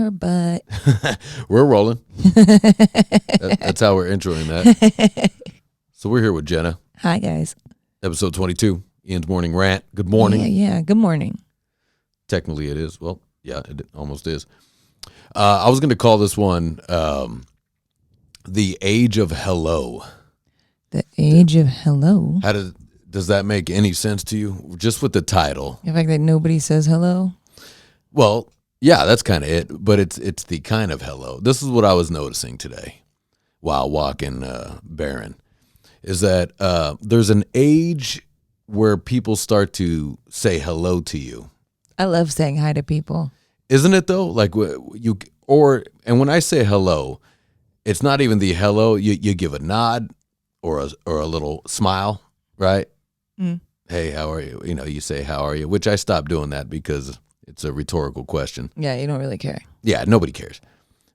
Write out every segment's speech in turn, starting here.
more, but we're rolling. That's how we're introing that. So we're here with Jenna. Hi, guys. Episode 22, Ian's Morning Rant. Good morning. Yeah. Good morning. Technically it is. Well, yeah, it almost is. I was going to call this one The Age of Hello. The Age of Hello. Does that make any sense to you? Just with the title. The fact that nobody says hello? Well, yeah, that's kind of it, but it's the kind of hello. This is what I was noticing today while walking Barron, is that there's an age where people start to say hello to you. I love saying hi to people. Isn't it though? Like and when I say hello, it's not even the hello. You give a nod or a little smile, right? Mm. Hey, how are you? You say how are you, which I stopped doing that because it's a rhetorical question. Yeah, you don't really care. Yeah, nobody cares.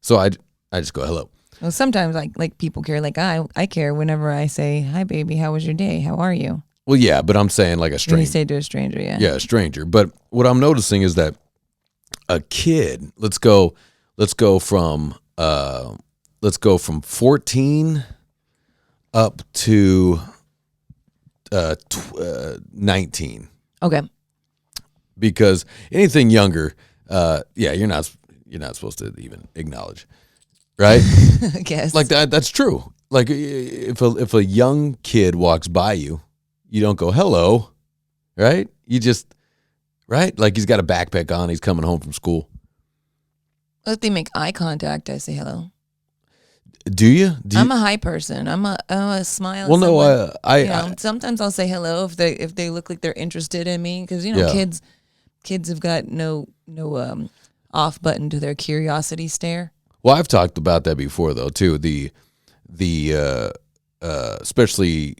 So I just go hello. Well, sometimes like people care. Like I care whenever I say hi, baby. How was your day? How are you? Well, yeah, but I'm saying like a stranger. When you say to a stranger, yeah. Yeah, a stranger. But what I'm noticing is that a kid. Let's go from 14 up to 19. Okay. Because anything younger, you're not supposed to even acknowledge, right? I guess. Like that's true. Like if a young kid walks by you, you don't go hello, right? You just right, like he's got a backpack on, he's coming home from school. If they make eye contact, I say hello. Do you? I'm a hi person. I'm a smile. Well, no, sometimes I'll say hello if they look like they're interested in me, because kids have got no off button to their curiosity stare. Well, I've talked about that before though too. The especially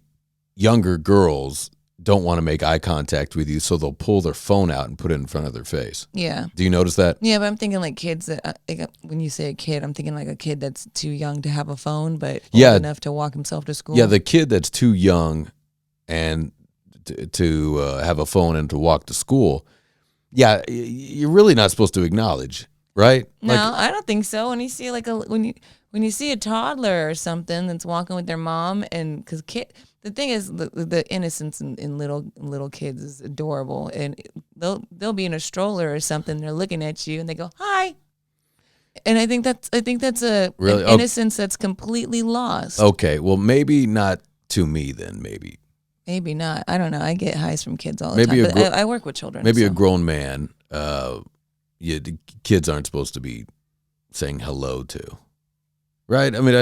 younger girls don't want to make eye contact with you, so they'll pull their phone out and put it in front of their face. Yeah. Do you notice that? Yeah, but I'm thinking like kids that when you say a kid, I'm thinking like a kid that's too young to have a phone, but old enough to walk himself to school. Yeah, the kid that's too young and to have a phone and to walk to school. Yeah, you're really not supposed to acknowledge, right? No, I don't think so. When you see when you see a toddler or something that's walking with their mom, and because the thing is the innocence in little kids is adorable, and they'll be in a stroller or something. They're looking at you and they go hi, and I think that's an innocence that's completely lost. Okay, well maybe not to me then. Maybe not. I don't know. I get highs from kids all the time. But I work with children. Maybe a grown man. The kids aren't supposed to be saying hello to. Right, I mean,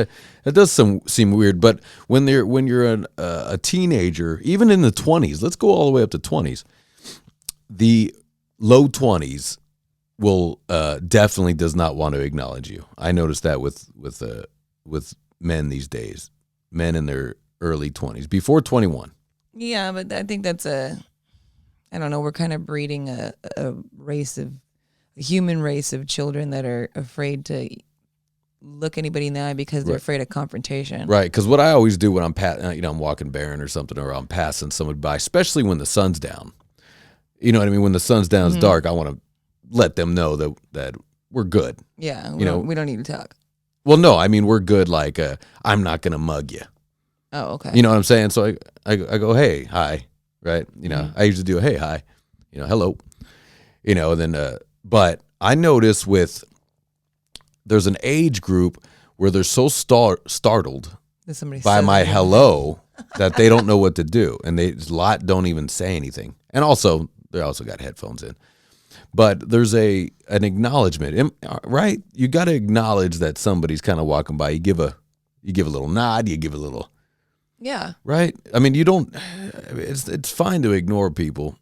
it does seem weird, but when you're a teenager, even in the 20s, let's go all the way up to 20s, the low 20s will definitely does not want to acknowledge you. I noticed that with men these days, men in their early 20s, before 21. Yeah, but I think that's I don't know. We're kind of breeding a human race of children that are afraid to look anybody in the eye because they're afraid of confrontation. Right, because what I always do when I'm walking Barron or something, or I'm passing somebody by, especially when the sun's down. You know what I mean? When the sun's down, it's dark. I want to let them know that we're good. Yeah, we don't need to talk. Well, no, I mean we're good. Like I'm not gonna mug you. Oh, okay. You know what I'm saying? So I go, hey, hi, right? I usually do a hey, hi, hello, and then but I notice there's an age group where they're so startled by my hello that they don't know what to do, and a lot don't even say anything. And also, they also got headphones in. But there's an acknowledgement, right? You got to acknowledge that somebody's kind of walking by. You give a little nod. You give a little, yeah, right? I mean, you don't. It's fine to ignore people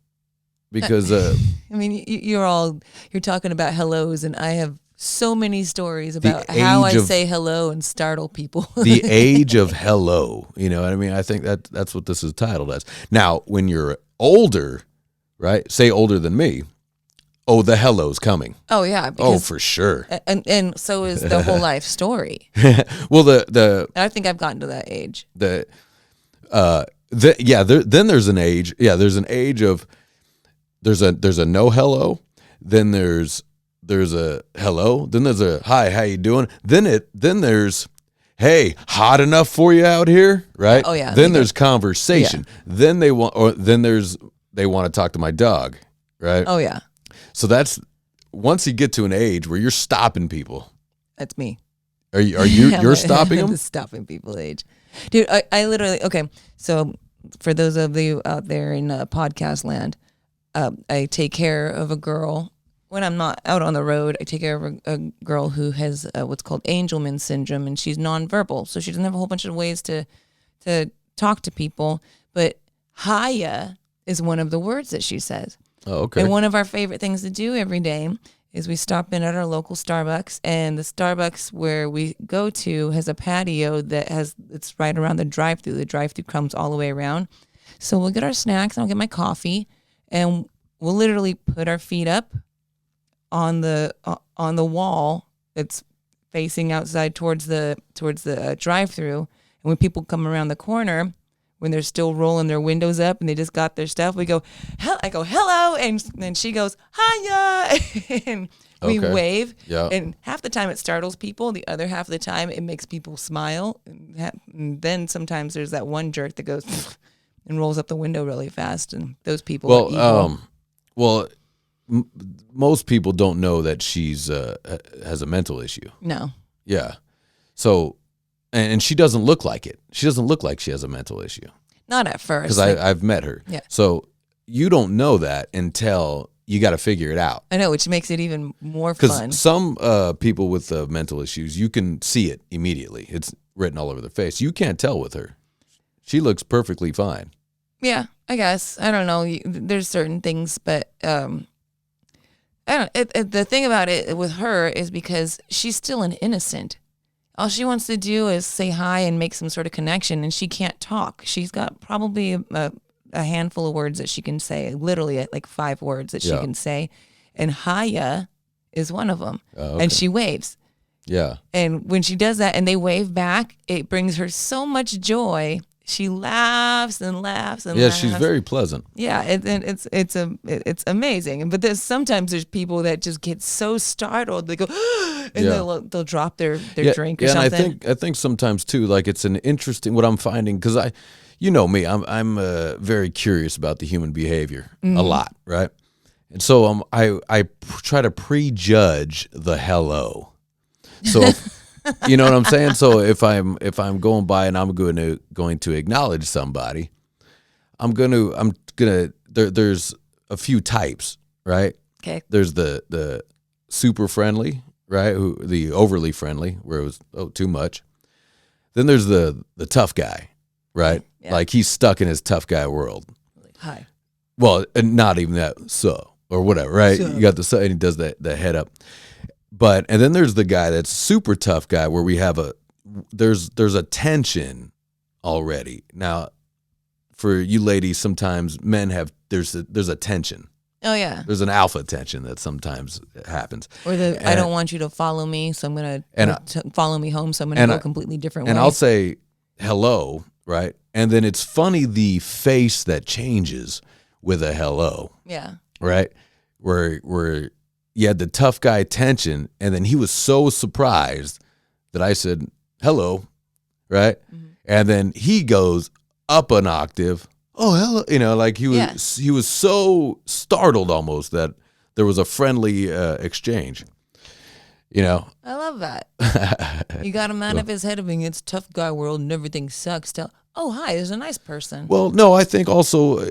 because I mean, you're talking about hellos, and I have so many stories about how I say hello and startle people. The age of hello. You know what I mean? I think that's what this is titled as. Now, when you're older, right? Say older than me. Oh, the hello's coming. Oh, yeah. For sure. And so is the whole life story. Well, I think I've gotten to that age. Then there's an age. Yeah, there's an age of there's a no hello. Then there's there's a hello, then there's a hi, how you doing? Then there's hey, hot enough for you out here, right? Oh yeah. Then there's conversation. Yeah. Then they want to talk to my dog, right? Oh yeah. So that's once you get to an age where you're stopping people. That's me. Are you're stopping them? The stopping people age, dude. I literally So for those of you out there in podcast land, I take care of a girl when I'm not out on the road. I take care of a girl who has what's called Angelman Syndrome, and she's nonverbal, so she doesn't have a whole bunch of ways to talk to people. But hiya is one of the words that she says. Oh, okay. And one of our favorite things to do every day is we stop in at our local Starbucks, and the Starbucks where we go to has a patio it's right around the drive-thru. The drive-thru comes all the way around. So we'll get our snacks, and I'll get my coffee, and we'll literally put our feet up on the wall that's facing outside towards the drive-thru. And when people come around the corner, when they're still rolling their windows up and they just got their stuff, I go hello, and then she goes hiya, and we wave. Yeah. And half the time it startles people, the other half of the time it makes people smile. And then sometimes there's that one jerk that goes and rolls up the window really fast, and those people are evil. Most people don't know that she's has a mental issue. No. Yeah. So. And she doesn't look like it. She doesn't look like she has a mental issue. Not at first. Because I've met her. Yeah. So you don't know that until you got to figure it out. I know, which makes it even more fun. Because some people with mental issues, you can see it immediately. It's written all over their face. You can't tell with her. She looks perfectly fine. Yeah, I guess. I don't know. There's certain things, but I don't. The thing about it with her is because she's still an innocent. All she wants to do is say hi and make some sort of connection, and she can't talk. She's got probably a handful of words that she can say, literally like 5 words that she can say, and hiya is one of them. Oh, okay. And she waves. Yeah. And when she does that and they wave back, it brings her so much joy. She laughs and laughs and laughs. She's very pleasant. Yeah, it's amazing. But sometimes there's people that just get so startled, they go, and they'll drop their drink or something. And I think sometimes too, like it's an interesting what I'm finding because you know me, I'm very curious about the human behavior a lot, right? And so I try to prejudge the hello. So. You know what I'm saying? So if I'm going by and I'm going to acknowledge somebody, there's a few types, right? Okay. There's the super friendly, right? The overly friendly, where it was too much. Then there's the tough guy, right? Yeah. Like he's stuck in his tough guy world. Hi. Well, and not even that or whatever, right? So. You got the and he does the head up. And then there's the guy that's super tough guy where we have there's a tension already. Now, for you ladies, sometimes men there's a tension. Oh yeah. There's an alpha tension that sometimes happens. Or I don't want you to follow me, so I'm gonna follow me home. So I'm gonna go a completely different way. And I'll say hello, right? And then it's funny the face that changes with a hello. Yeah. Right? Where you had the tough guy tension, and then he was so surprised that I said, hello, right? Mm-hmm. And then he goes up an octave. Oh, hello. You know, like he was so startled almost that there was a friendly exchange. You know? I love that. You got him out of his head of being it's tough guy world and everything sucks. Hi, there's a nice person. Well, no, I think also,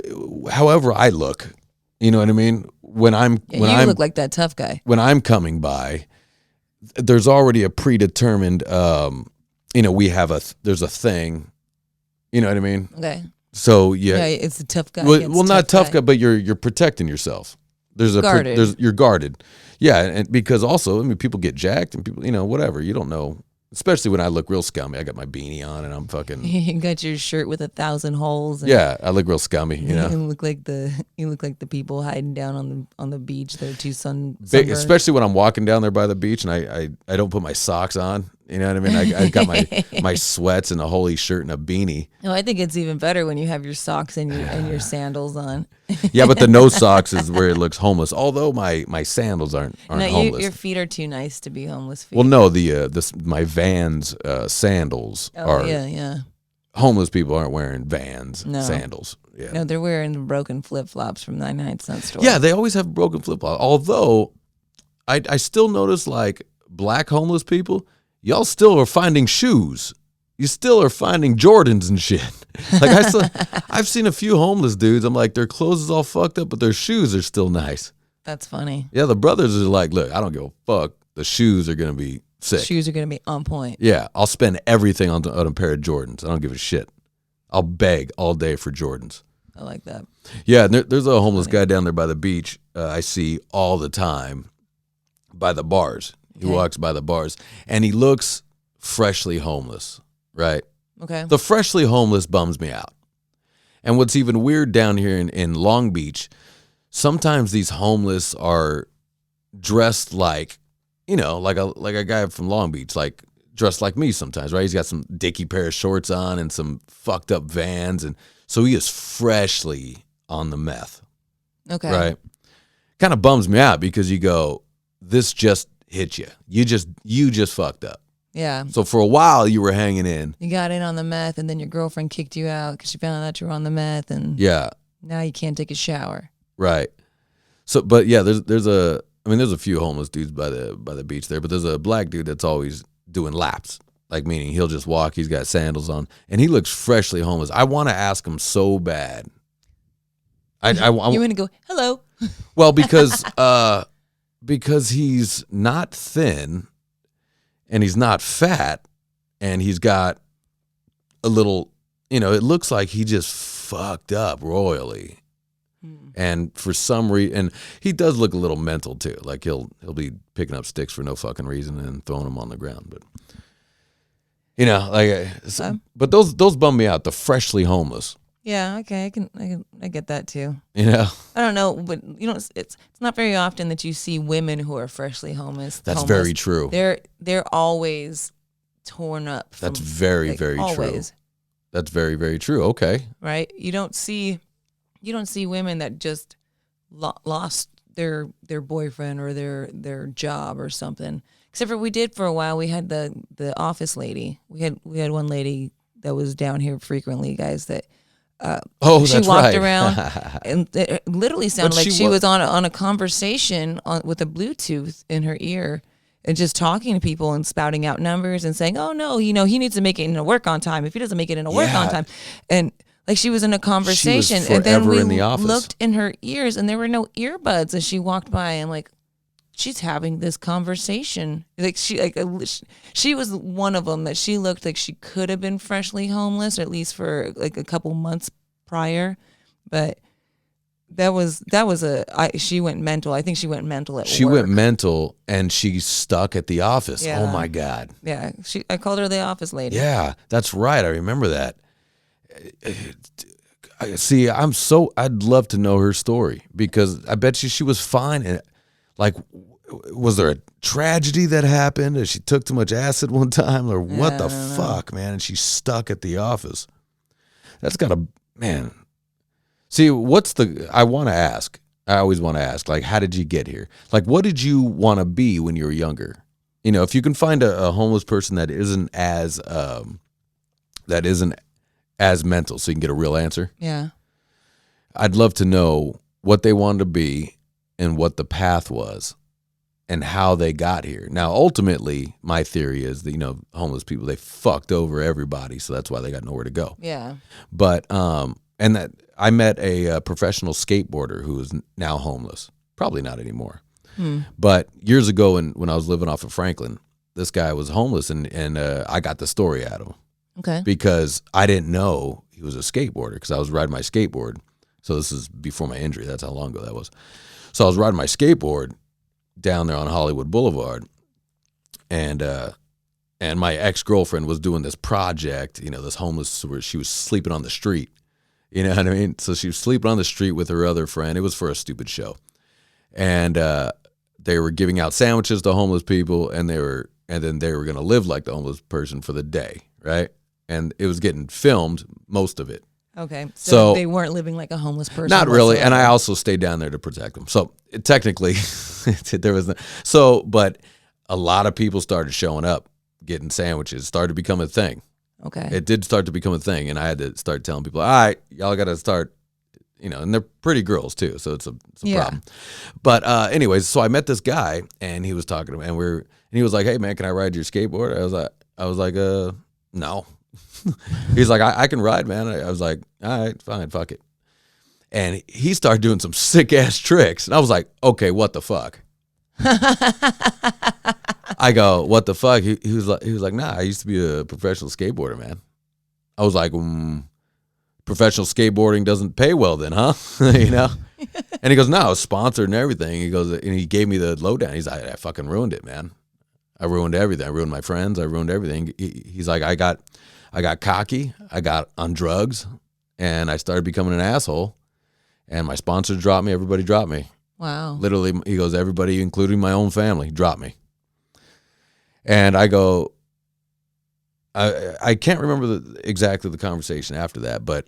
however I look, you know what I mean? When you look like that tough guy. When I'm coming by, there's already a predetermined, there's a thing, you know what I mean? Okay. So yeah, it's a tough guy. Well, not tough guy, but you're protecting yourself. You're guarded. Yeah, and because also, I mean, people get jacked and people, whatever. You don't know. Especially when I look real scummy. I got my beanie on and I'm fucking. You got your shirt with 1,000 holes. And yeah, I look real scummy. You look like the people hiding down on the beach. They're too sunburned. Especially when I'm walking down there by the beach and I don't put my socks on. You know what I mean? I got my sweats and a holy shirt and a beanie. No, I think it's even better when you have your socks and your sandals on. Yeah, but the no socks is where it looks homeless. Although my sandals aren't No, homeless. your feet are too nice to be homeless feet. Well, no, my Vans sandals are. Yeah. Homeless people aren't wearing Vans sandals. Yeah. No, they're wearing the broken flip flops from the 99-cent store. Yeah, they always have broken flip flops. Although, I still notice like black homeless people. Y'all still are finding shoes. You still are finding Jordans and shit. Like I've seen a few homeless dudes. I'm like, their clothes is all fucked up, but their shoes are still nice. That's funny. Yeah, the brothers are like, look, I don't give a fuck. The shoes are gonna be sick. Shoes are gonna be on point. Yeah, I'll spend everything on a pair of Jordans. I don't give a shit. I'll beg all day for Jordans. I like that. Yeah, there's a homeless guy down there by the beach. I see all the time by the bars. He walks by the bars, and he looks freshly homeless, right? Okay. The freshly homeless bums me out. And what's even weird down here in Long Beach, sometimes these homeless are dressed like, like a guy from Long Beach, like dressed like me sometimes, right? He's got some dicky pair of shorts on and some fucked up Vans, and so he is freshly on the meth. Okay. Right? Kind of bums me out because you go, this just hit you. You just fucked up. Yeah. So for a while you were hanging in. You got in on the meth, and then your girlfriend kicked you out because she found out that you were on the meth, and Yeah. now you can't take a shower. Right. So, but yeah, there's a few homeless dudes by the beach there, but there's a black dude that's always doing laps. Like, meaning he'll just walk. He's got sandals on, and he looks freshly homeless. I want to ask him so bad. You want to go, hello? Well, because he's not thin and he's not fat and he's got a little, it looks like he just fucked up royally. And for some reason, and he does look a little mental too. Like he'll be picking up sticks for no fucking reason and throwing them on the ground. But but those bum me out. The freshly homeless. Yeah, okay, I get that too. I don't know, but it's not very often that you see women who are freshly homeless. That's very true. They're always torn up. That's very, very always. True. That's very, very true. Okay. Right? You don't see women that just lost their boyfriend or their job or something. Except for we did for a while. We had the office lady. We had one lady that was down here frequently, guys, that she walked around and it literally sounded like she was on a conversation with a Bluetooth in her ear and just talking to people and spouting out numbers and saying, oh no, he needs to make it into work on time. If he doesn't make it into work on time. And like she was in a conversation, and then we looked in her ears and there were no earbuds as she walked by, and like, she's having this conversation. Like she was one of them that she looked like she could have been freshly homeless, or at least for like a couple months prior. But she went mental. I think she went mental at work. She went mental and she's stuck at the office. Yeah. Oh my God. Yeah. I called her the office lady. Yeah, that's right. I remember that. See, I'd love to know her story because I bet you she was fine. And like, was there a tragedy that happened? Or she took too much acid one time? Or what the fuck, man? And she's stuck at the office. That's gotta, man. See, I always want to ask, like, how did you get here? Like, what did you want to be when you were younger? If you can find a homeless person that isn't as mental, so you can get a real answer. Yeah. I'd love to know what they wanted to be and what the path was and how they got here. Now, ultimately, my theory is that, homeless people, they fucked over everybody, so that's why they got nowhere to go. Yeah. But, and that I met a professional skateboarder who is now homeless. Probably not anymore. But years ago when I was living off of Franklin, this guy was homeless, and I got the story out of him. Okay. Because I didn't know he was a skateboarder because I was riding my skateboard. So this is before my injury. That's how long ago that was. So I was riding my skateboard down there on Hollywood Boulevard, and my ex-girlfriend was doing this project, this homeless, where she was sleeping on the street. You know what I mean? So she was sleeping on the street with her other friend. It was for a stupid show. And they were giving out sandwiches to homeless people, and they were and then they were going to live like the homeless person for the day, right? And it was getting filmed, most of it. Okay. So they weren't living like a homeless person. Not really. whatsoever. And I also stayed down there to protect them. So technically, there was but a lot of people started showing up, getting sandwiches, started to become a thing. Okay. It did start to become a thing. And I had to start telling people, all right, y'all got to start, and they're pretty girls too. So it's a problem. But anyways, so I met this guy and he was talking to me and he was like, hey man, can I ride your skateboard? I was like, no. He's like, I can ride, man. I was like, all right, fine, fuck it. And he started doing some sick ass tricks. And I was like, okay, what the fuck? I go, what the fuck? He was like, nah, I used to be a professional skateboarder, man. I was like, professional skateboarding doesn't pay well then, huh? And he goes, no, it's sponsored and everything. He goes, and he gave me the lowdown. He's like, I fucking ruined it, man. I ruined everything. I ruined my friends. I ruined everything. He's like, I got cocky. I got on drugs, and I started becoming an asshole. And my sponsors dropped me. Everybody dropped me. Wow. Literally, he goes, everybody, including my own family, dropped me. And I go, I can't remember exactly the conversation after that, but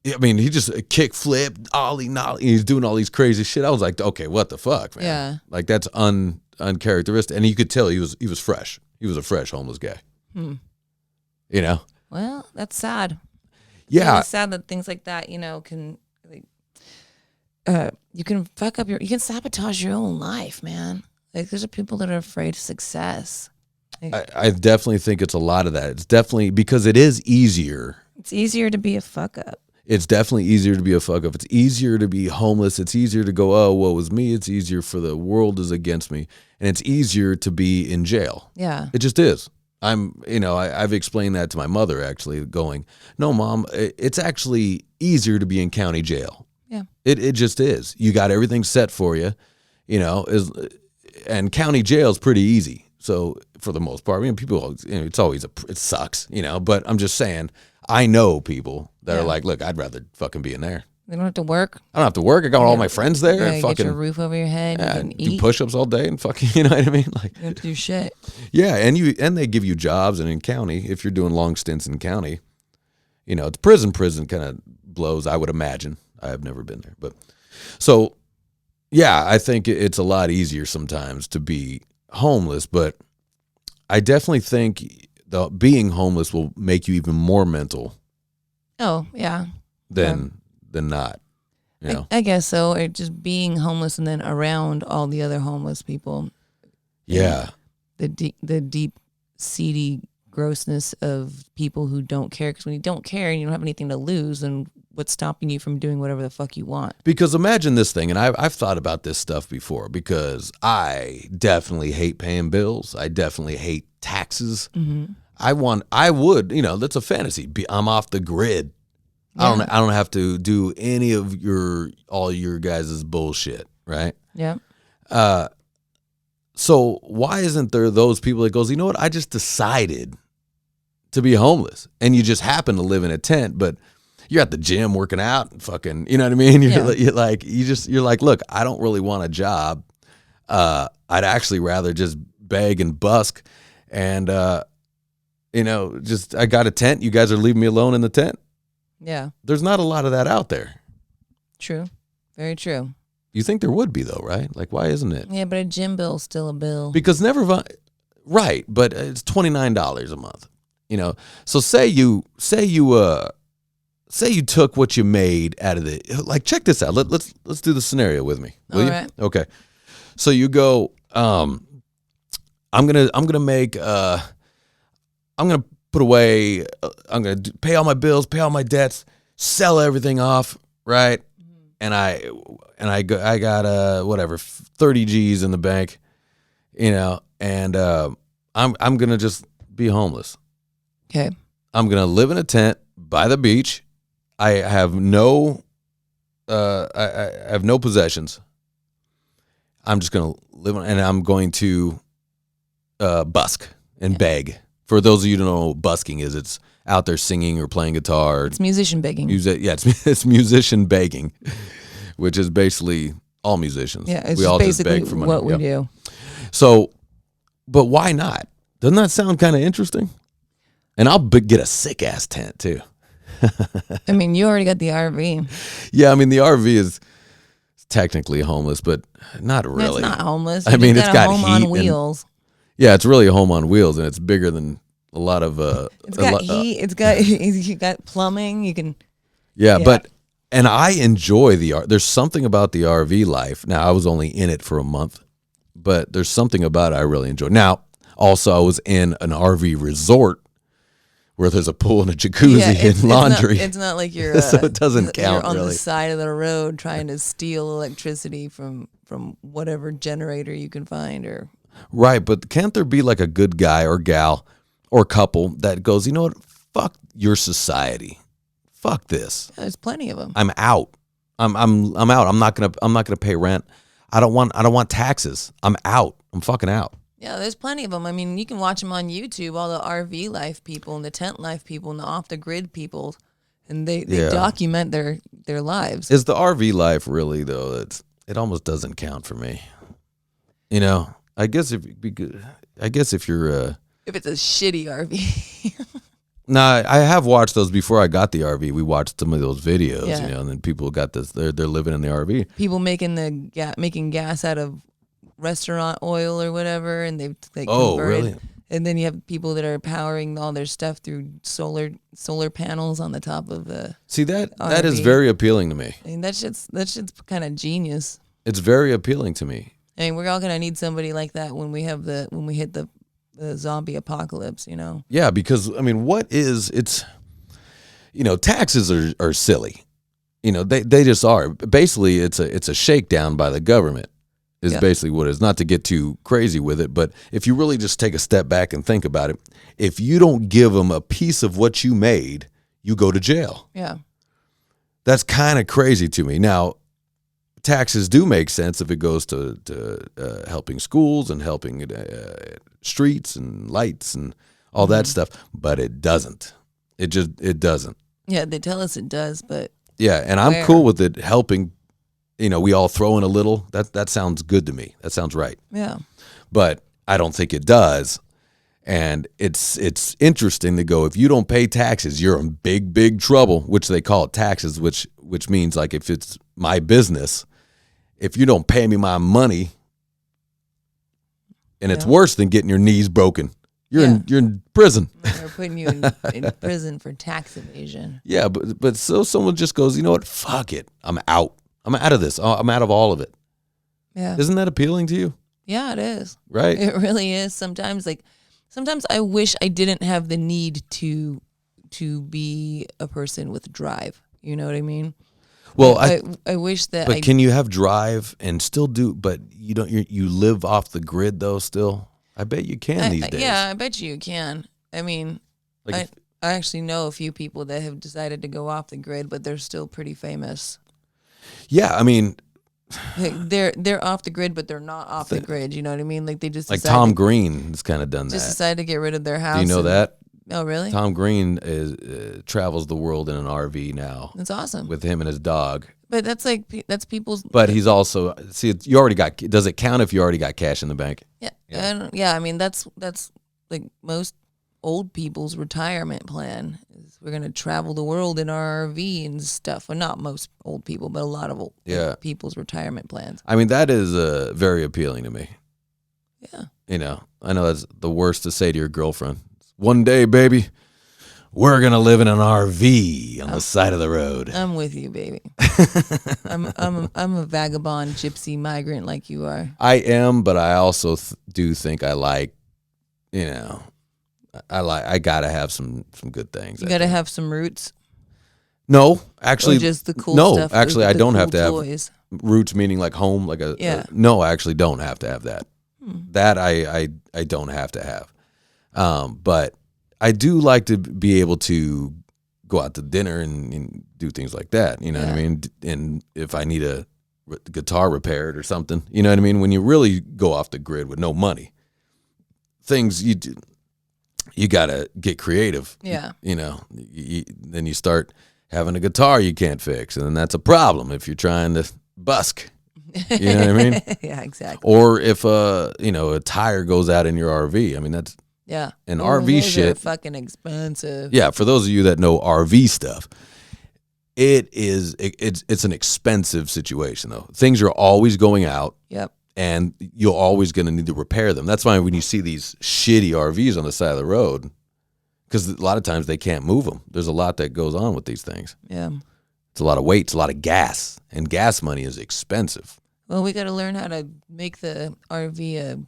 I mean, he just kick flipped, ollie, nollie. He's doing all these crazy shit. I was like, okay, what the fuck, man? Yeah. Like that's uncharacteristic. And you could tell he was fresh. He was a fresh homeless guy. Well, that's sad. Yeah. It's sad that things like that, can you can fuck up you can sabotage your own life, man. Like there's people that are afraid of success. I definitely think it's a lot of that. It's definitely because it is easier. It's easier to be a fuck up. It's definitely easier to be a fuck up. It's easier to be homeless. It's easier to go, oh, woe is me. It's easier for the world is against me. And it's easier to be in jail. Yeah. It just is. I've explained that to my mother actually going, no, Mom, it's actually easier to be in county jail. Yeah. It just is. You got everything set for you, and county jail is pretty easy. So for the most part, people, it's always it sucks, but I'm just saying, I know people that are like, look, I'd rather fucking be in there. They don't have to work. I don't have to work. I got all my friends there. Yeah, And fucking get your roof over your head. You can do eat. push-ups all day and fucking, you know what I mean? Like, You don't have to do shit. yeah, and they give you jobs, and in county, if you're doing long stints in county, it's prison kind of blows, I would imagine. I have never been there, but so yeah, I think it's a lot easier sometimes to be homeless, but I definitely think being homeless will make you even more mental. Oh yeah. Than not. I guess so. Or just being homeless and then around all the other homeless people. Yeah. The deep, seedy grossness of people who don't care. Because when you don't care and you don't have anything to lose, then what's stopping you from doing whatever the fuck you want? Because imagine this thing, and I've thought about this stuff before, because I definitely hate paying bills. I definitely hate taxes. Mm-hmm. I would, that's a fantasy. I'm off the grid. Yeah. I don't have to do any of all your guys' bullshit, right? Yeah. So why isn't there those people that goes, you know what? I just decided to be homeless, and you just happen to live in a tent, but you're at the gym working out and fucking, you know what I mean? You're like, look, I don't really want a job. I'd actually rather just beg and busk, and just I got a tent. You guys are leaving me alone in the tent. Yeah. There's not a lot of that out there. True. Very true. You think there would be though, right? Like, why isn't it? Yeah, but a gym bill's still a bill. Because right, but it's $29 a month. So say you took what you made out of the, like, check this out. Let's do the scenario with me. Will you? Right. Okay. So you go, I'm gonna make, I'm gonna put away, I'm gonna pay all my bills, pay all my debts, sell everything off, right? And I got whatever 30 G's in the bank, and I'm gonna just be homeless. Okay. I'm gonna live in a tent by the beach. I have no possessions. I'm just gonna live and I'm going to busk and beg. For those of you who don't know what busking is, it's out there singing or playing guitar. It's musician begging. It's musician begging, which is basically all musicians. Yeah, it's we all basically just beg for money. what we do. So, but why not? Doesn't that sound kind of interesting? And I'll get a sick ass tent too. I mean, you already got the RV. Yeah, I mean the RV is technically homeless, but not really. It's not homeless. I mean, it's got home heat on wheels. Yeah, it's really a home on wheels, and it's bigger than a lot of. It's got heat. It's got you got plumbing. You can. Yeah, but and I enjoy there's something about the RV life. Now I was only in it for a month, but there's something about it I really enjoy. Now, also I was in an RV resort where there's a pool and a jacuzzi and laundry. It's not like you're so it doesn't count. You're on really. the side of the road trying to steal electricity from whatever generator you can find or. Right, but can't there be like a good guy or gal or couple that goes, you know what? Fuck your society. Fuck this. Yeah, there's plenty of them. I'm out. I'm out. I'm not gonna pay rent. I don't want taxes. I'm out. I'm fucking out. Yeah, there's plenty of them. I mean, you can watch them on YouTube. All the RV life people and the tent life people and the off the grid people, and they document their lives. Is the RV life really though? It almost doesn't count for me. You know, I guess if you're if it's a shitty RV. Nah, I have watched those before I got the RV. We watched some of those videos, Yeah. you know, and then people got this. They're living in the RV. People making making gas out of restaurant oil or whatever, and they've Really? And then you have people that are powering all their stuff through solar panels on the top of the. See that RV. is very appealing to me. I mean, that shit's kind of genius. It's very appealing to me. I mean, we're all gonna need somebody like that when we hit the zombie apocalypse, you know. Yeah, because I mean, taxes are silly. You know, they just are. Basically, it's a shakedown by the government. Is basically what it is. Not to get too crazy with it, but if you really just take a step back and think about it, if you don't give them a piece of what you made, you go to jail. Yeah. That's kind of crazy to me. Now, taxes do make sense if it goes to helping schools and helping streets and lights and all that stuff, but it doesn't. It doesn't. Yeah, they tell us it does, but yeah, and I'm cool with it helping. You know, we all throw in a little. That sounds good to me. That sounds right. Yeah. But I don't think it does. And it's interesting to go, if you don't pay taxes, you're in big trouble, which they call it taxes, which means like if it's my business, if you don't pay me my money, and it's worse than getting your knees broken. You're in prison. They're putting you in prison for tax evasion. Yeah, but so someone just goes, you know what? Fuck it. I'm out. I'm out of this. I'm out of all of it. Yeah. Isn't that appealing to you? Yeah, it is. Right? It really is. Sometimes I wish I didn't have the need to be a person with drive. You know what I mean? Well, I wish that. But can you have drive and still do? But you don't. You live off the grid though. Still, I bet you can these days. Yeah, I bet you can. I mean, I actually know a few people that have decided to go off the grid, but they're still pretty famous. Yeah, I mean, they're off the grid, but they're not off the grid. You know what I mean? Like they just Tom Green has kind of done that. Just decided to get rid of their house. Do you know that? Oh, really? Tom Green travels the world in an RV now. That's awesome. With him and his dog. But that's people's. But he's also you already got. Does it count if you already got cash in the bank? Yeah. I mean that's like most old people's retirement plan. We're going to travel the world in our RV and stuff. Well, not most old people, but a lot of old people's retirement plans. I mean, that is very appealing to me. Yeah. You know, I know that's the worst to say to your girlfriend. One day, baby, we're going to live in an RV on the side of the road. I'm with you, baby. I'm a vagabond, gypsy, migrant like you are. I am, but I also do think I like, you know, I gotta have some good things. You gotta have some roots. No, actually, or just the cool stuff. No, actually, I don't have to toys. have roots, meaning like home, like no, I actually don't have to have that. That I don't have to have. But I do like to be able to go out to dinner and do things like that. You know what I mean? And if I need a guitar repaired or something, you know what I mean? When you really go off the grid with no money, things you got to get creative. Yeah. You know, then you start having a guitar you can't fix. And then that's a problem if you're trying to busk. You know what I mean? Yeah, exactly. Or if, a tire goes out in your RV. I mean, Yeah. And Ooh, RV those shit. are fucking expensive. Yeah, for those of you that know RV stuff, it's an expensive situation though. Things are always going out. Yep. And you're always going to need to repair them. That's why when you see these shitty RVs on the side of the road, because a lot of times they can't move them. There's a lot that goes on with these things. Yeah. It's a lot of weight. It's a lot of gas. And gas money is expensive. Well, we got to learn how to make the RV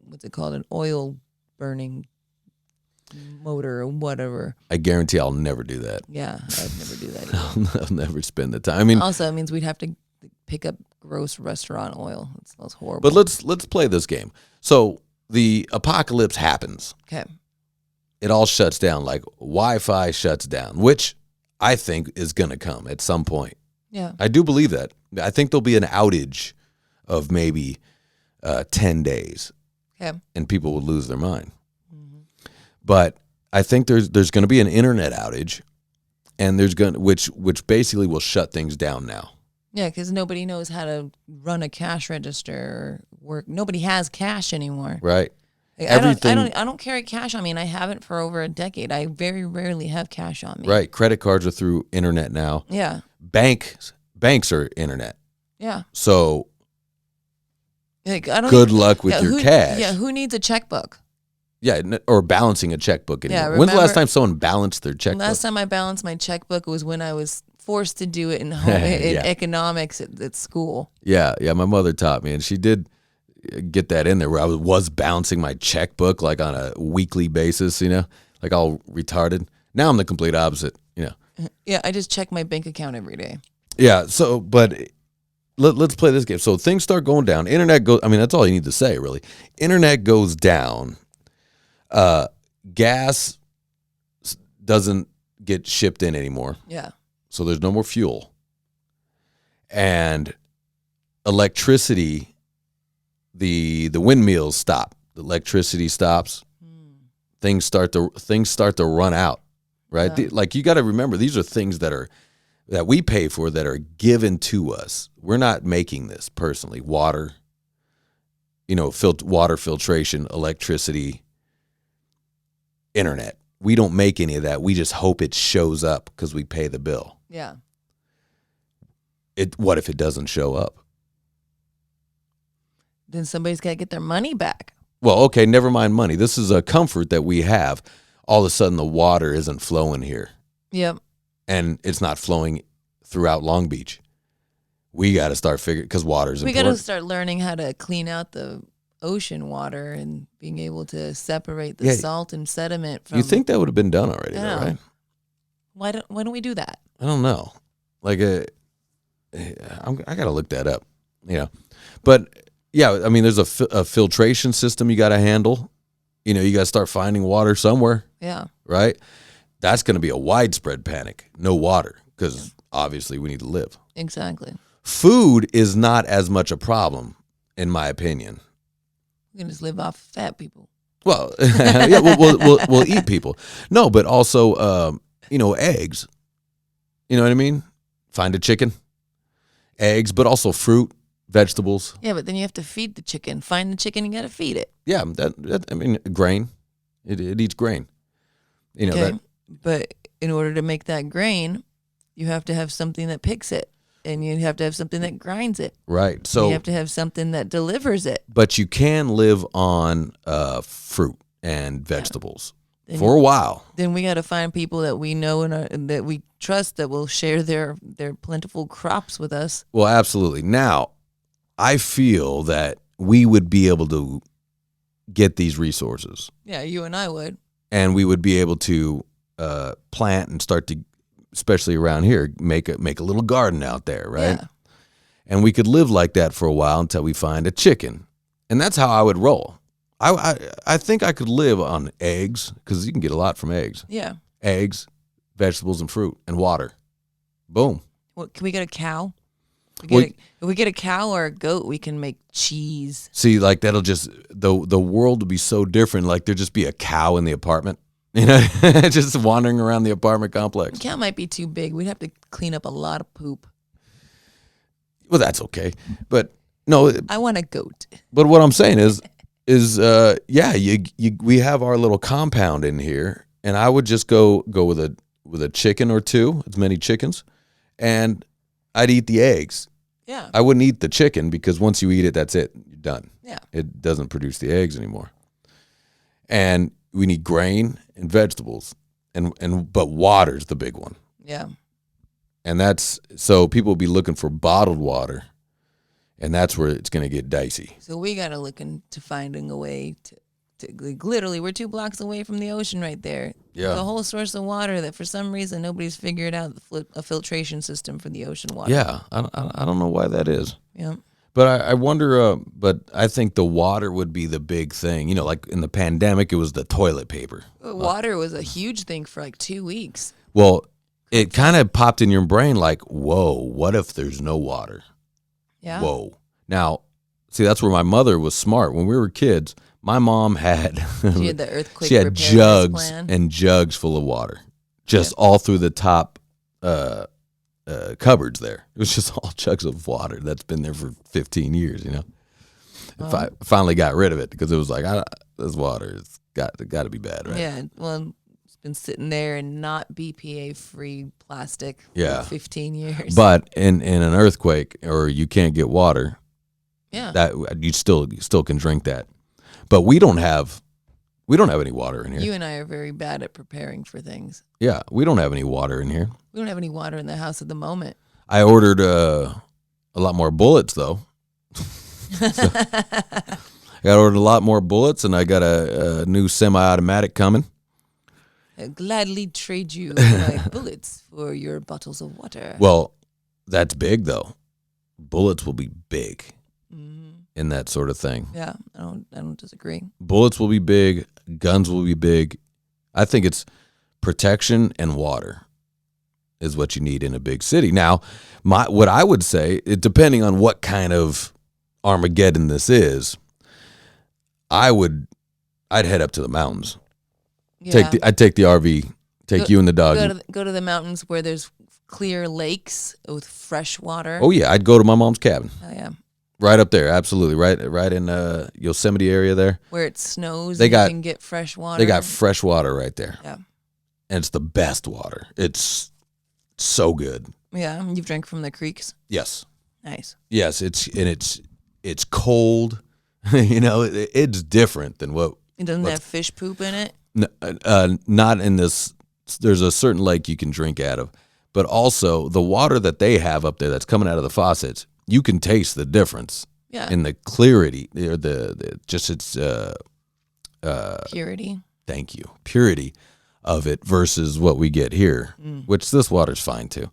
what's it called, an oil burning motor or whatever. I guarantee I'll never do that. Yeah, I'd never do that either. I'll never spend the time. I mean, also, it means we'd have to pick up gross restaurant oil. It smells horrible. but let's play this game. So the apocalypse happens. Okay. It all shuts down. Like Wi-Fi shuts down, which I think is going to come at some point. Yeah. I do believe that. I think there'll be an outage of maybe 10 days. Okay. And people will lose their mind. Mm-hmm. But I think there's going to be an internet outage, and which basically will shut things down now. Yeah, because nobody knows how to run a cash register or work. Nobody has cash anymore. Right. Like, Everything. I don't carry cash on me, and I haven't for over a decade. I very rarely have cash on me. Right. Credit cards are through internet now. Yeah. Banks are internet. Yeah. So like, I don't good luck with your cash. Yeah, who needs a checkbook? Yeah, or balancing a checkbook anymore. Yeah, When's the last time someone balanced their checkbook? Last time I balanced my checkbook was when I was forced to do it in economics at school. Yeah, my mother taught me, and she did get that in there where I was balancing my checkbook like on a weekly basis, like all retarded. Now I'm the complete opposite, Yeah, I just check my bank account every day. Yeah, so, but let's play this game. So things start going down. Internet goes, that's all you need to say, really. Internet goes down. Gas doesn't get shipped in anymore. Yeah. So there's no more fuel. And electricity, the windmills stop. The electricity stops. Things start to run out, right? Yeah. Like you got to remember, these are things that we pay for that are given to us. We're not making this personally. Water, water filtration, electricity, internet. We don't make any of that. We just hope it shows up because we pay the bill. Yeah. What if it doesn't show up? Then somebody's got to get their money back. Well, okay, never mind money. This is a comfort that we have. All of a sudden, the water isn't flowing here. Yep. And it's not flowing throughout Long Beach. We got to start figuring, because water's important. We got to start learning how to clean out the ocean water and being able to separate the salt and sediment from. You think that would have been done already, though, right? Why don't we do that? I don't know. Like, I got to look that up. But yeah, there's a filtration system you got to handle. You got to start finding water somewhere. Yeah. Right. That's going to be a widespread panic. No water, because obviously we need to live. Exactly. Food is not as much a problem, in my opinion. We can just live off fat people. Well, yeah, we'll eat people. No, but also, eggs. You know what I mean? Find a chicken, eggs, but also fruit, vegetables. Yeah, but then you have to feed the chicken. Find the chicken, you got to feed it. Yeah, grain. It eats grain. Okay. But in order to make that grain, you have to have something that picks it. And you have to have something that grinds it. Right. So you have to have something that delivers it. But you can live on fruit and vegetables for a while. Then we got to find people that we know and that we trust that will share their plentiful crops with us. Well, absolutely. Now, I feel that we would be able to get these resources. Yeah, you and I would. And we would be able to plant and start to, especially around here, make a little garden out there, right? Yeah. And we could live like that for a while until we find a chicken. And that's how I would roll. I think I could live on eggs, because you can get a lot from eggs. Yeah. Eggs, vegetables, and fruit, and water. Boom. Well, can we get a cow? If we get a cow or a goat, we can make cheese. See, like that'll just, the world would be so different. Like there'd just be a cow in the apartment, just wandering around the apartment complex. The cow might be too big. We'd have to clean up a lot of poop. Well, that's okay. But no. I want a goat. But what I'm saying is, is we have our little compound in here, and I would just go with a chicken or two, as many chickens, and I'd eat the eggs. Yeah. I wouldn't eat the chicken because once you eat it, that's it. You're done. Yeah. It doesn't produce the eggs anymore. And we need grain and vegetables, but water's the big one. Yeah. And that's so people will be looking for bottled water, and that's where it's going to get dicey. So we got to look into finding a way to like, literally, we're 2 blocks away from the ocean right there. Yeah. The whole source of water that for some reason nobody's figured out a filtration system for the ocean water. Yeah, I don't know why that is. Yeah. But I wonder, but I think the water would be the big thing. You know, like in the pandemic, it was the toilet paper. Water was a huge thing for like 2 weeks. Well, it kind of popped in your brain like, whoa, what if there's no water? Yeah. Whoa. Now, see, that's where my mother was smart. When we were kids, my mom had she had the earthquake. She had preparedness jugs plan. and jugs full of water, just all through the top cupboards there. It was just all jugs of water that's been there for 15 years, you know. I finally got rid of it because it was like, this water has got to be bad, right? Yeah, well, it's been sitting there in not BPA-free plastic Yeah. for 15 years. But in an earthquake or you can't get water, yeah, that you still can drink that. But we don't have any water in here. You and I are very bad at preparing for things. Yeah, we don't have any water in here. We don't have any water in the house at the moment. I ordered a lot more bullets, though. I ordered a lot more bullets, and I got a new semi-automatic coming. I'd gladly trade you my bullets for your bottles of water. Well, that's big, though. Bullets will be big Mm-hmm. in that sort of thing. Yeah, I don't disagree. Bullets will be big. Guns will be big. I think it's protection and water is what you need in a big city. Now, what I would say, depending on what kind of Armageddon this is, I'd head up to the mountains. Yeah. I'd take the RV, you and the dog. Go to the mountains where there's clear lakes with fresh water. Oh yeah, I'd go to my mom's cabin. Oh yeah. Right up there, absolutely. Right in Yosemite area there. Where it snows, you can get fresh water. They got fresh water right there. Yeah. And it's the best water. It's so good. Yeah, you've drank from the creeks. Yes. Nice. Yes, it's cold. You know, it's different than what. It doesn't have fish poop in it. Not in this. There's a certain lake you can drink out of, but also the water that they have up there that's coming out of the faucets. You can taste the difference. Yeah. In the clarity or just its purity. Thank you, purity of it versus what we get here, which this water's fine too,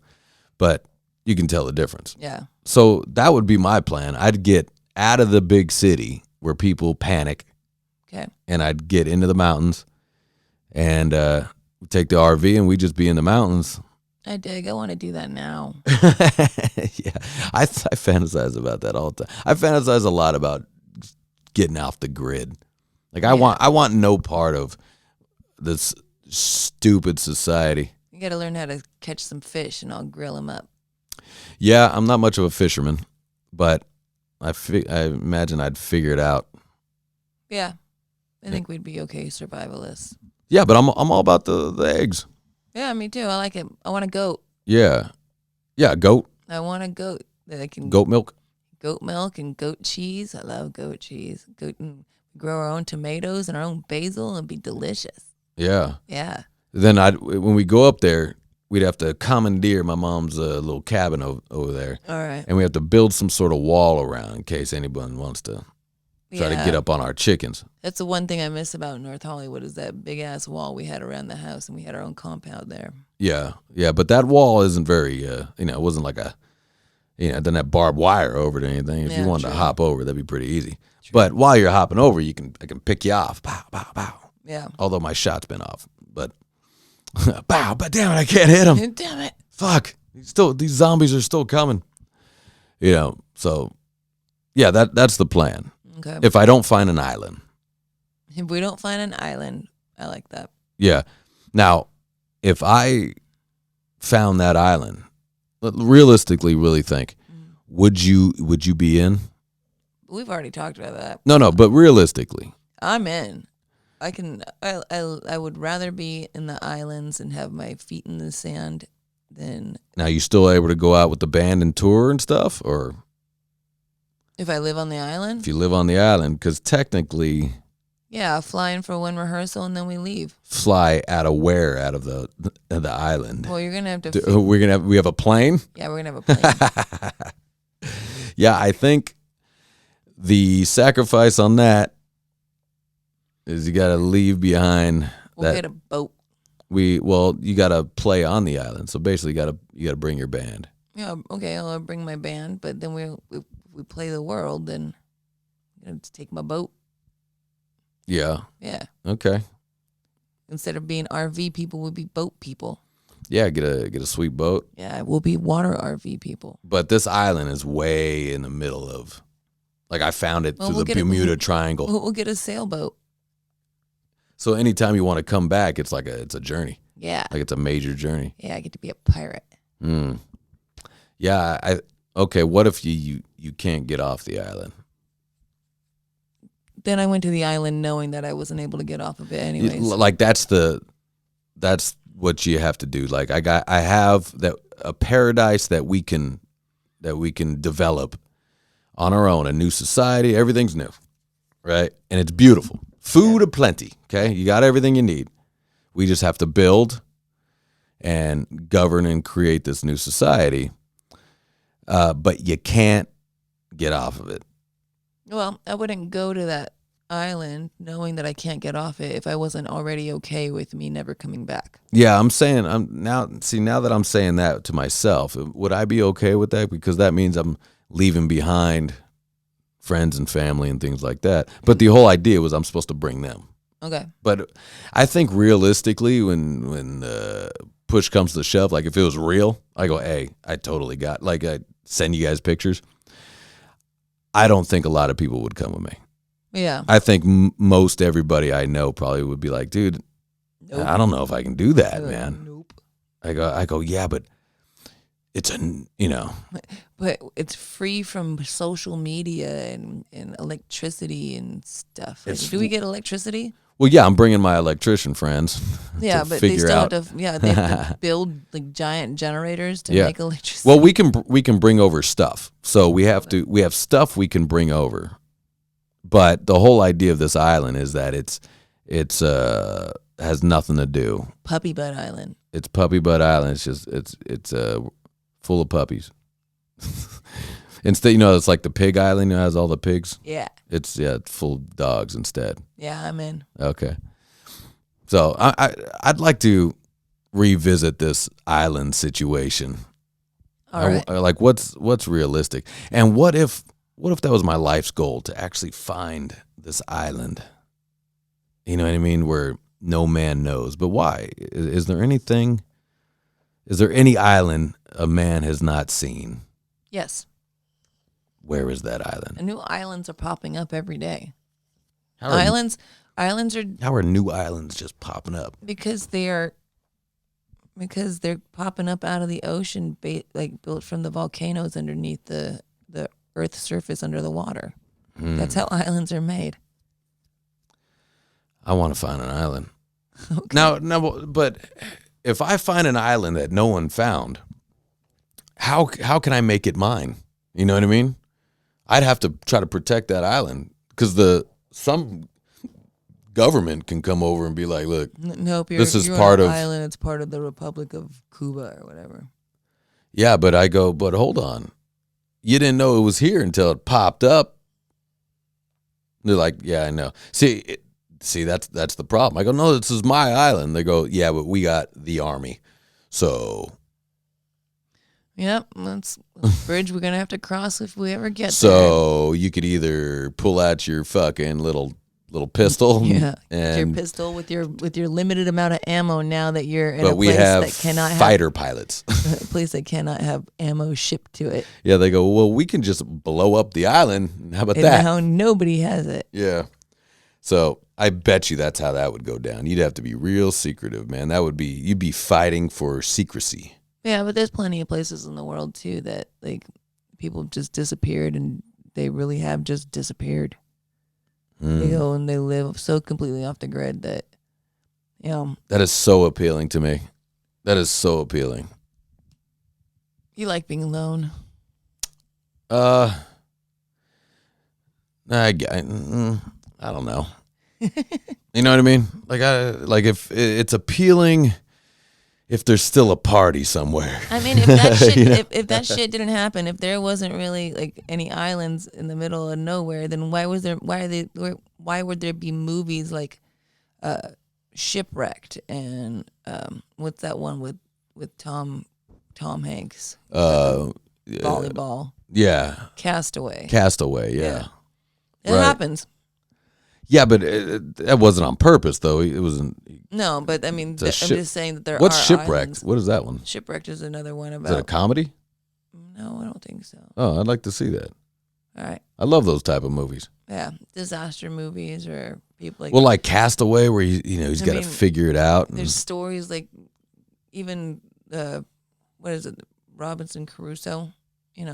but you can tell the difference. Yeah. So that would be my plan. I'd get out of the big city where people panic. Okay. And I'd get into the mountains and take the RV and we'd just be in the mountains. I dig. I want to do that now. Yeah. I fantasize about that all the time. I fantasize a lot about getting off the grid. Like I want no part of this stupid society. You got to learn how to catch some fish and I'll grill them up. Yeah, I'm not much of a fisherman, but I imagine I'd figure it out. Yeah. I think we'd be okay survivalists. Yeah, but I'm all about the eggs. Yeah, me too. I like it. I want a goat. Yeah. Yeah, goat. I want a goat that I can Goat milk. Goat milk and goat cheese. I love goat cheese. And grow our own tomatoes and our own basil and it'd be delicious. Yeah. Yeah. Then when we go up there, we'd have to commandeer my mom's little cabin over there. All right. And we have to build some sort of wall around in case anyone wants to try to get up on our chickens. That's the one thing I miss about North Hollywood is that big ass wall we had around the house, and we had our own compound there. Yeah, yeah, but that wall isn't very, it wasn't like it doesn't have barbed wire over it or anything. If you wanted to hop over, that'd be pretty easy. True. But while you're hopping over, I can pick you off. Pow, pow, pow. Yeah. Although my shot's been off, but pow, but damn it, I can't hit him. Damn it. Fuck. These zombies are still coming. So yeah, that's the plan. Okay. If I don't find an island. If we don't find an island, I like that. Yeah. Now, if I found that island, realistically, really think, would you be in? we've already talked about that. No, but realistically. I'm in. I would rather be in the islands and have my feet in the sand than. Now, you still able to go out with the band and tour and stuff? Or if I live on the island? If you live on the island, because technically. Yeah, fly in for one rehearsal and then we leave. Fly out of where? Out of the island? Well, you're going to have to. We have a plane? Yeah, we're going to have a plane. Yeah, I think the sacrifice on that is you got to leave behind. We'll get a boat. You got to play on the island. So basically, you got to bring your band. Yeah, okay, I'll bring my band, but then we play the world, then I'm going to take my boat. Yeah. Yeah. Okay. Instead of being RV people, we'll be boat people. Yeah, get a sweet boat. Yeah, we'll be water RV people. But this island is way in the middle of, like, I found it through the Bermuda Triangle. We'll get a sailboat. So anytime you want to come back, it's like it's a journey. Yeah. Like it's a major journey. Yeah, I get to be a pirate. Yeah. Okay. What if you can't get off the island? Then I went to the island knowing that I wasn't able to get off of it anyways. Like that's what you have to do. Like I have a paradise that we can develop on our own, a new society, everything's new. Right? And it's beautiful. Food aplenty, okay? You got everything you need. We just have to build and govern and create this new society. But you can't get off of it. Well, I wouldn't go to that island knowing that I can't get off it if I wasn't already okay with me never coming back. Yeah, now that I'm saying that to myself, would I be okay with that? Because that means I'm leaving behind friends and family and things like that. But the whole idea was I'm supposed to bring them. Okay. But I think realistically, when push comes to shove, like if it was real, I go, hey, I totally got, like I send you guys pictures. I don't think a lot of people would come with me. Yeah. I think most everybody I know probably would be like, dude, nope. I don't know if I can do that, man. Nope. I go, yeah, but it's But it's free from social media and electricity and stuff. Like, do we get electricity? Well, yeah, I'm bringing my electrician friends. Yeah, but they still have to. Yeah, they have to build like giant generators to make electricity. Well, we can bring over stuff. So we have stuff we can bring over. But the whole idea of this island is that it's has nothing to do. Puppy Butt Island. It's Puppy Butt Island. It's just it's full of puppies. Instead, it's like the pig island that has all the pigs. Yeah. It's full of dogs instead. Yeah, I'm in. Okay. So I'd like to revisit this island situation. All right. Like what's realistic, and what if that was my life's goal, to actually find this island? You know what I mean? Where no man knows. But why? Is there any island a man has not seen? Yes. Where is that island? And new islands are popping up every day. Islands are. How are new islands just popping up? Because they're popping up out of the ocean, like built from the volcanoes underneath the Earth's surface under the water. That's how islands are made. I want to find an island. Okay. Now, but if I find an island that no one found, how can I make it mine? You know what I mean? I'd have to try to protect that island, because some government can come over and be like, look, nope, this is you're part on of an island. It's part of the Republic of Cuba or whatever. Yeah, but I go, but hold on. You didn't know it was here until it popped up. They're like, yeah, I know. See, that's the problem. I go, no, this is my island. They go, yeah, but we got the army. So. Yep, that's a bridge we're going to have to cross if we ever get there. So you could either pull out your fucking little pistol. Yeah, and your pistol with your limited amount of ammo now that you're in but a we place have that cannot fighter pilots. A place that cannot have ammo shipped to it. Yeah, they go, well, we can just blow up the island. How about and that? Now nobody has it. Yeah. So I bet you that's how that would go down. You'd have to be real secretive, man. You'd be fighting for secrecy. Yeah, but there's plenty of places in the world too that like people just disappeared and they really have just disappeared. They go and they live so completely off the grid that, That is so appealing to me. That is so appealing. You like being alone. I don't know. You know what I mean? Like if it's appealing if there's still a party somewhere. I mean, if that shit if that shit didn't happen, if there wasn't really like any islands in the middle of nowhere, then why would there be movies like Shipwrecked and what's that one with Tom Hanks? Volleyball. Yeah. Castaway, yeah. It happens. Yeah, but that wasn't on purpose, though. It wasn't. No, but I mean, I'm just saying that What's are Shipwrecked? islands. What is that one? Shipwrecked is another one about. Is it a comedy? No, I don't think so. Oh, I'd like to see that. All right. I love those type of movies. Yeah, disaster movies or people like. Well, like Castaway, where he's got to figure it out. There's stories like, even what is it, Robinson Crusoe,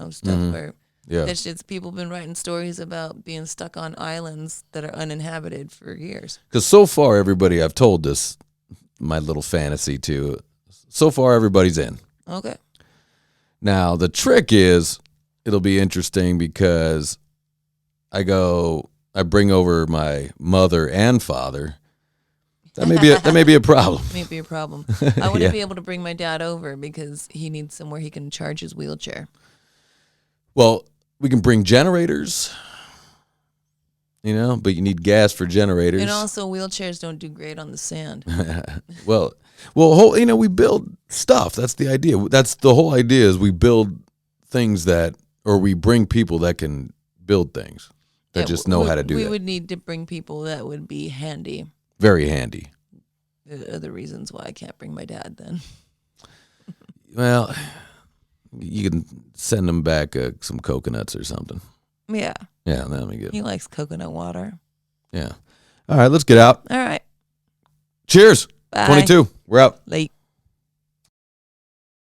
stuff where. Yeah. That shit's people been writing stories about being stuck on islands that are uninhabited for years. Because so far, everybody I've told this, my little fantasy to, so far everybody's in. Okay. Now, the trick is, it'll be interesting because I bring over my mother and father. That may be a problem. May be a problem. I wouldn't be able to bring my dad over because he needs somewhere he can charge his wheelchair. Well, we can bring generators, but you need gas for generators. And also, wheelchairs don't do great on the sand. well, we build stuff. That's the idea. That's the whole idea is we build things or we bring people that can build things that just know how to do that. We would need to bring people that would be handy. Very handy. The other reasons why I can't bring my dad then. Well, you can send him back some coconuts or something. Yeah. Yeah, that'll be good. He likes coconut water. Yeah. All right, let's get out. All right. Cheers. Bye. 22. We're out. Late.